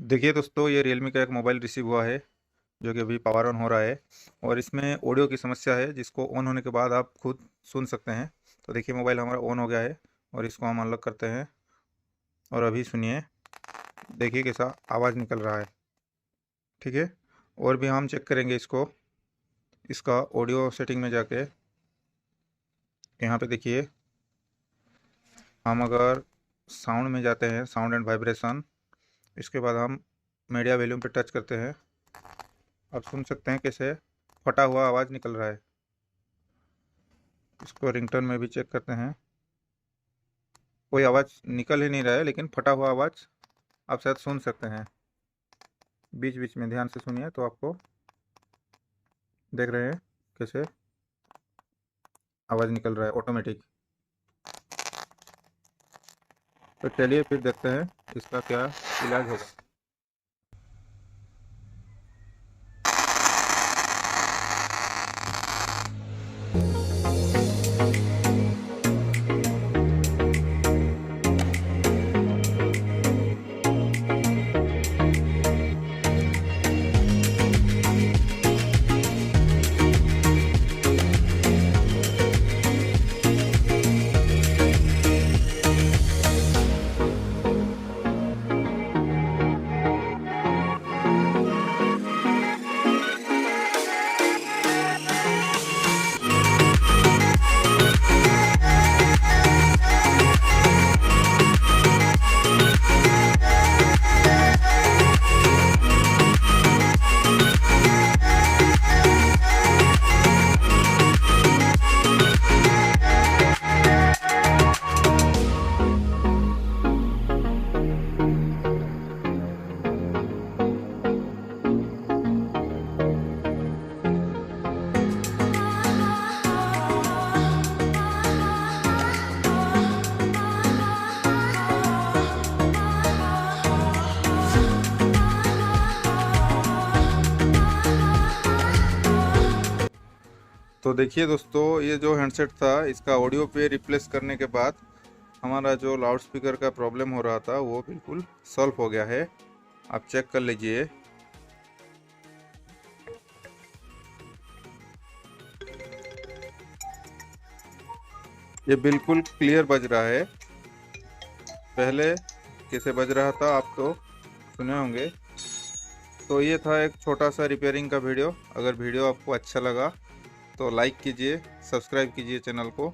देखिए दोस्तों, ये रियलमी का एक मोबाइल रिसीव हुआ है जो कि अभी पावर ऑन हो रहा है। और इसमें ऑडियो की समस्या है जिसको ऑन होने के बाद आप खुद सुन सकते हैं। तो देखिए, मोबाइल हमारा ऑन हो गया है और इसको हम अनलॉक करते हैं और अभी सुनिए, देखिए कैसा आवाज़ निकल रहा है। ठीक है, और भी हम चेक करेंगे इसको। इसका ऑडियो सेटिंग में जाके यहाँ पे देखिए, हम अगर साउंड में जाते हैं, साउंड एंड वाइब्रेशन, इसके बाद हम मीडिया वॉल्यूम पे टच करते हैं। आप सुन सकते हैं कैसे फटा हुआ आवाज़ निकल रहा है। इसको रिंगटोन में भी चेक करते हैं, कोई आवाज़ निकल ही नहीं रहा है, लेकिन फटा हुआ आवाज़ आप शायद सुन सकते हैं। बीच बीच में ध्यान से सुनिए तो आपको देख रहे हैं कैसे आवाज़ निकल रहा है ऑटोमेटिक। तो चलिए फिर देखते हैं इसका क्या इलाज होगा। तो देखिए दोस्तों, ये जो हैंडसेट था इसका ऑडियो पे रिप्लेस करने के बाद हमारा जो लाउड स्पीकर का प्रॉब्लम हो रहा था वो बिल्कुल सॉल्व हो गया है। आप चेक कर लीजिए। ये बिल्कुल क्लियर बज रहा है। पहले कैसे बज रहा था आप तो सुने होंगे। तो ये था एक छोटा सा रिपेयरिंग का वीडियो। अगर वीडियो आपको अच्छा लगा तो लाइक कीजिए, सब्सक्राइब कीजिए चैनल को।